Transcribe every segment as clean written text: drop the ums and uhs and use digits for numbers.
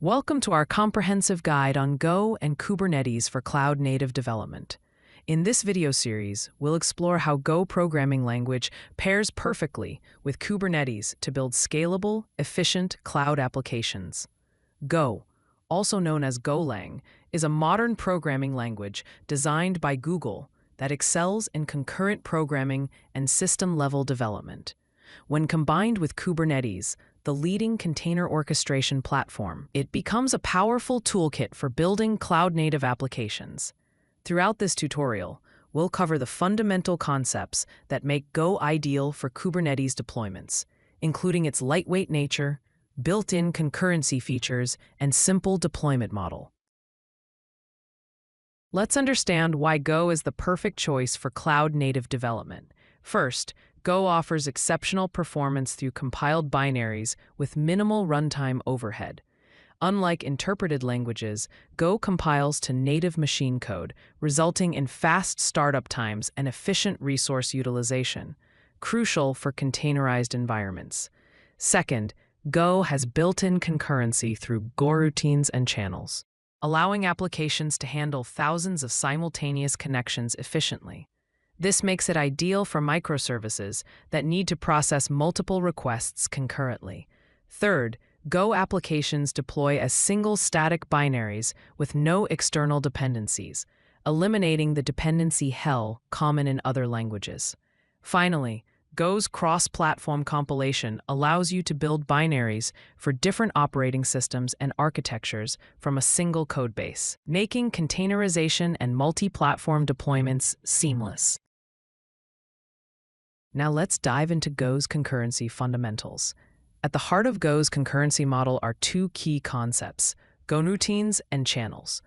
Welcome to our comprehensive guide on Go and Kubernetes for cloud-native development. In this video series, we'll explore how Go programming language pairs perfectly with Kubernetes to build scalable, efficient cloud applications. Go, also known as Golang, is a modern programming language designed by Google that excels in concurrent programming and system-level development. When combined with Kubernetes, the leading container orchestration platform, it becomes a powerful toolkit for building cloud-native applications. Throughout this tutorial, we'll cover the fundamental concepts that make Go ideal for Kubernetes deployments, including its lightweight nature, built-in concurrency features, and simple deployment model. Let's understand why Go is the perfect choice for cloud-native development. First, Go offers exceptional performance through compiled binaries with minimal runtime overhead. Unlike interpreted languages, Go compiles to native machine code, resulting in fast startup times and efficient resource utilization, crucial for containerized environments. Second, Go has built-in concurrency through Goroutines and channels, allowing applications to handle thousands of simultaneous connections efficiently. This makes it ideal for microservices that need to process multiple requests concurrently. Third, Go applications deploy as single static binaries with no external dependencies, eliminating the dependency hell common in other languages. Finally, Go's cross-platform compilation allows you to build binaries for different operating systems and architectures from a single codebase, making containerization and multi-platform deployments seamless. Now let's dive into Go's concurrency fundamentals. At the heart of Go's concurrency model are two key concepts: Goroutines and channels.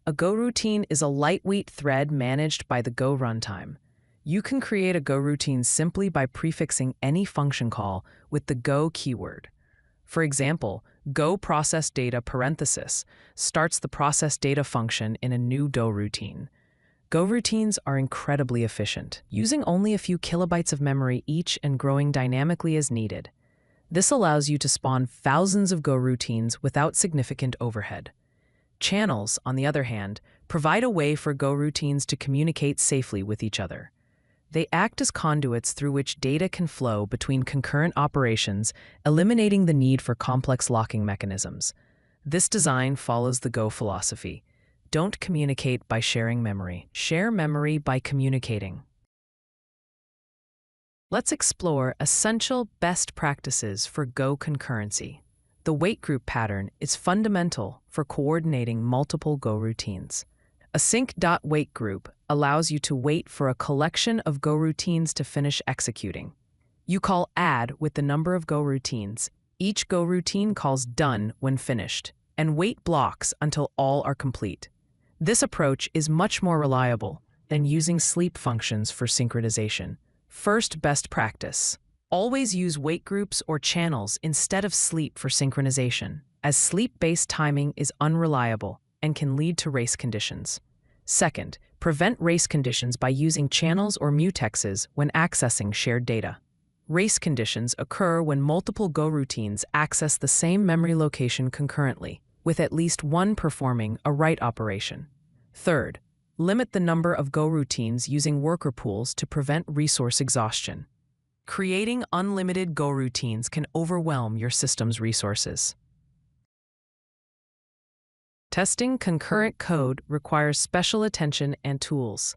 A Goroutine is a lightweight thread managed by the Go runtime. You can create a Goroutine simply by prefixing any function call with the Go keyword. For example, Go process data parenthesis starts the process data function in a new Goroutine. Goroutines are incredibly efficient, using only a few kilobytes of memory each and growing dynamically as needed. This allows you to spawn thousands of Goroutines without significant overhead. Channels, on the other hand, provide a way for Goroutines to communicate safely with each other. They act as conduits through which data can flow between concurrent operations, eliminating the need for complex locking mechanisms. This design follows the Go philosophy: don't communicate by sharing memory. Share memory by communicating. Let's explore essential best practices for Go concurrency. The wait group pattern is fundamental for coordinating multiple Goroutines. A sync.wait group allows you to wait for a collection of Goroutines to finish executing. You call add with the number of Goroutines. Each Goroutine calls done when finished, and wait blocks until all are complete. This approach is much more reliable than using sleep functions for synchronization. First best practice: always use wait groups or channels instead of sleep for synchronization, as sleep-based timing is unreliable and can lead to race conditions. Second, prevent race conditions by using channels or mutexes when accessing shared data. Race conditions occur when multiple Goroutines access the same memory location concurrently, with at least one performing a write operation. Third, limit the number of Goroutines using worker pools to prevent resource exhaustion. Creating unlimited Goroutines can overwhelm your system's resources. Testing concurrent code requires special attention and tools.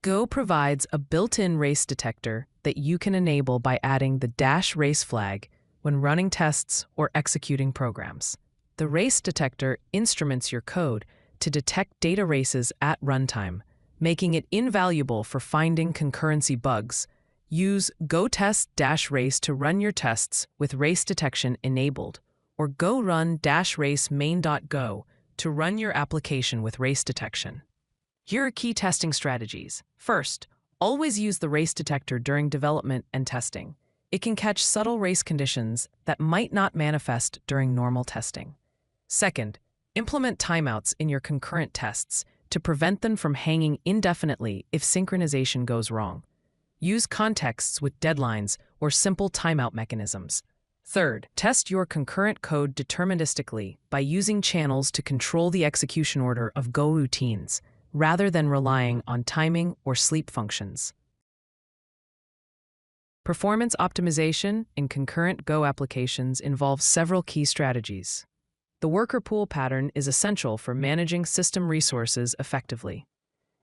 Go provides a built-in race detector that you can enable by adding the -race flag when running tests or executing programs. The race detector instruments your code to detect data races at runtime, making it invaluable for finding concurrency bugs. Use gotest-race to run your tests with race detection enabled, or go run-race main.go to run your application with race detection. Here are key testing strategies. First, always use the race detector during development and testing. It can catch subtle race conditions that might not manifest during normal testing. Second, implement timeouts in your concurrent tests to prevent them from hanging indefinitely if synchronization goes wrong. Use contexts with deadlines or simple timeout mechanisms. Third, test your concurrent code deterministically by using channels to control the execution order of Goroutines, rather than relying on timing or sleep functions. Performance optimization in concurrent Go applications involves several key strategies. The worker pool pattern is essential for managing system resources effectively.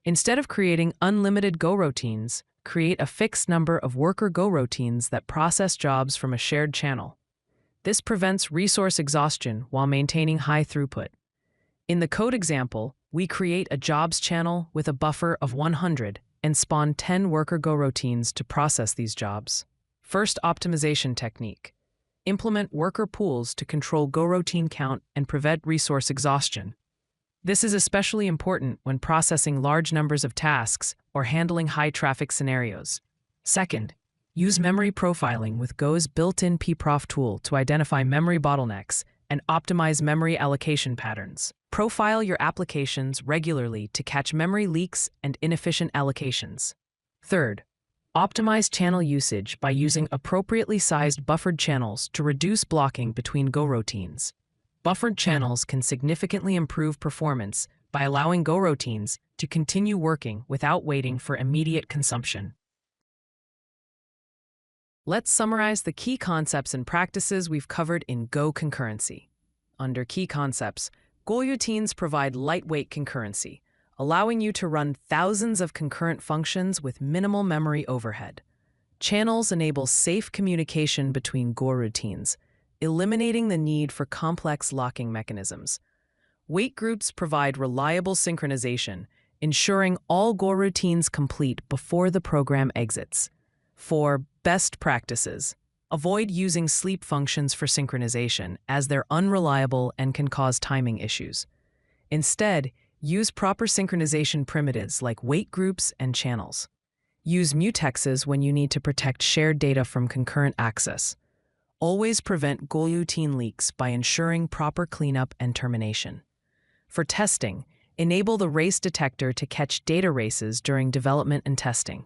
Instead of creating unlimited Goroutines, create a fixed number of worker Goroutines that process jobs from a shared channel. This prevents resource exhaustion while maintaining high throughput. In the code example, we create a jobs channel with a buffer of 100 and spawn 10 worker Goroutines to process these jobs. First optimization technique. Implement worker pools to control Goroutine count and prevent resource exhaustion. This is especially important when processing large numbers of tasks or handling high-traffic scenarios. Second, use memory profiling with Go's built-in pprof tool to identify memory bottlenecks and optimize memory allocation patterns. Profile your applications regularly to catch memory leaks and inefficient allocations. Third, optimize channel usage by using appropriately sized buffered channels to reduce blocking between Goroutines. Buffered channels can significantly improve performance by allowing Goroutines to continue working without waiting for immediate consumption. Let's summarize the key concepts and practices we've covered in Go concurrency. Under key concepts, Goroutines provide lightweight concurrency, allowing you to run thousands of concurrent functions with minimal memory overhead. Channels enable safe communication between Goroutines, eliminating the need for complex locking mechanisms. Wait groups provide reliable synchronization, ensuring all Goroutines complete before the program exits. 4. Best practices. Avoid using sleep functions for synchronization, as they're unreliable and can cause timing issues. Instead, use proper synchronization primitives like wait groups and channels. Use mutexes when you need to protect shared data from concurrent access. Always prevent Goroutine leaks by ensuring proper cleanup and termination. For testing, enable the race detector to catch data races during development and testing.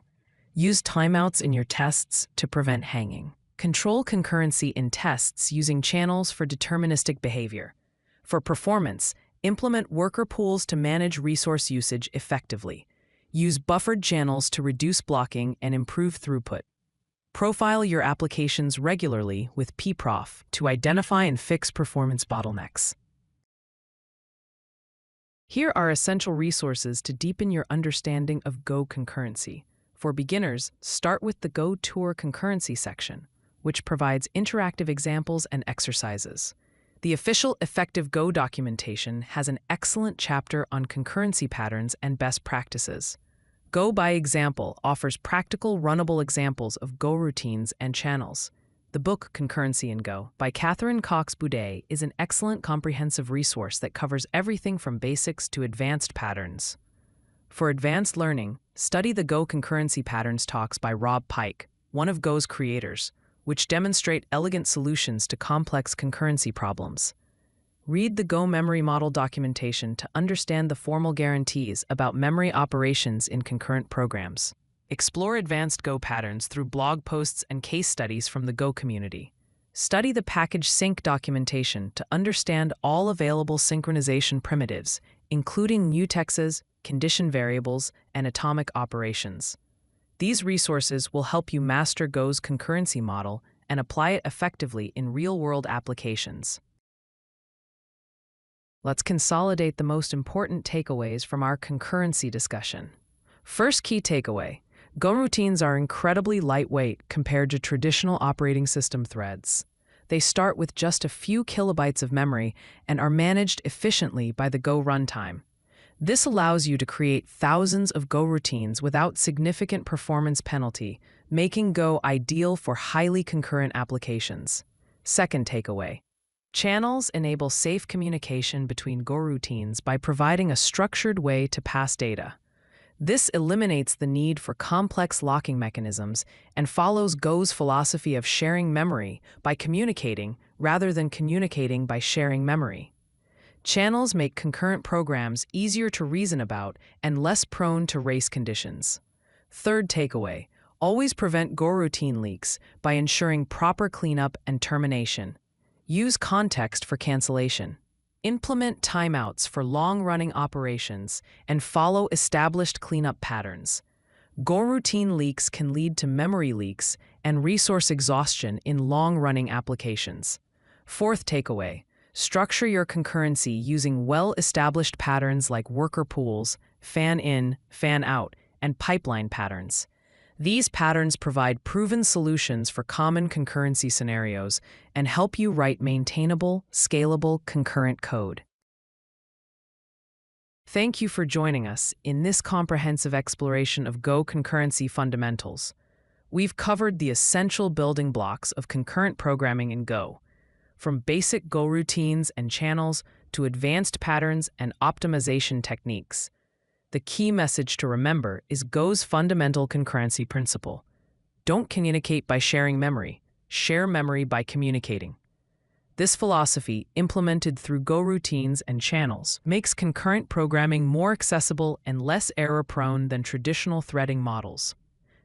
Use timeouts in your tests to prevent hanging. Control concurrency in tests using channels for deterministic behavior. For performance, implement worker pools to manage resource usage effectively. Use buffered channels to reduce blocking and improve throughput. Profile your applications regularly with pprof to identify and fix performance bottlenecks. Here are essential resources to deepen your understanding of Go concurrency. For beginners, start with the Go Tour concurrency section, which provides interactive examples and exercises. The official Effective Go documentation has an excellent chapter on concurrency patterns and best practices. Go by Example offers practical, runnable examples of Goroutines and channels. The book Concurrency in Go by Catherine Cox-Boudet is an excellent comprehensive resource that covers everything from basics to advanced patterns. For advanced learning, study the Go Concurrency Patterns talks by Rob Pike, one of Go's creators, which demonstrate elegant solutions to complex concurrency problems. Read the Go memory model documentation to understand the formal guarantees about memory operations in concurrent programs. Explore advanced Go patterns through blog posts and case studies from the Go community. Study the package sync documentation to understand all available synchronization primitives, including mutexes, condition variables, and atomic operations. These resources will help you master Go's concurrency model and apply it effectively in real-world applications. Let's consolidate the most important takeaways from our concurrency discussion. First key takeaway: Goroutines are incredibly lightweight compared to traditional operating system threads. They start with just a few kilobytes of memory and are managed efficiently by the Go runtime. This allows you to create thousands of Goroutines without significant performance penalty, making Go ideal for highly concurrent applications. Second takeaway: channels enable safe communication between Goroutines by providing a structured way to pass data. This eliminates the need for complex locking mechanisms and follows Go's philosophy of sharing memory by communicating rather than communicating by sharing memory. Channels make concurrent programs easier to reason about and less prone to race conditions. Third takeaway: Always prevent Goroutine leaks by ensuring proper cleanup and termination. Use context for cancellation. Implement timeouts for long-running operations and follow established cleanup patterns. Goroutine leaks can lead to memory leaks and resource exhaustion in long-running applications. Fourth takeaway, structure your concurrency using well-established patterns like worker pools, fan-in, fan-out, and pipeline patterns. These patterns provide proven solutions for common concurrency scenarios and help you write maintainable, scalable concurrent code. Thank you for joining us in this comprehensive exploration of Go Concurrency Fundamentals. We've covered the essential building blocks of concurrent programming in Go, from basic Go routines and channels to advanced patterns and optimization techniques. The key message to remember is Go's fundamental concurrency principle. Don't communicate by sharing memory. Share memory by communicating. This philosophy, implemented through Go routines and channels, makes concurrent programming more accessible and less error-prone than traditional threading models.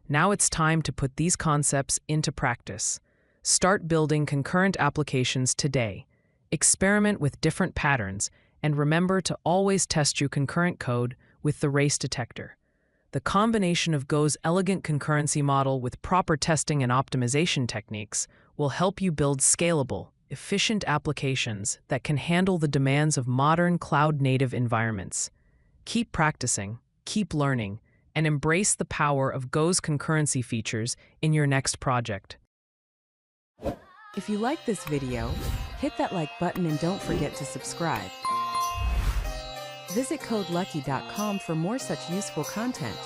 Now it's time to put these concepts into practice. Start building concurrent applications today. Experiment with different patterns, and remember to always test your concurrent code with the race detector. The combination of Go's elegant concurrency model with proper testing and optimization techniques will help you build scalable, efficient applications that can handle the demands of modern cloud-native environments. Keep practicing, keep learning, and embrace the power of Go's concurrency features in your next project. If you like this video, hit that like button and don't forget to subscribe. Visit CodeLucky.com for more such useful content.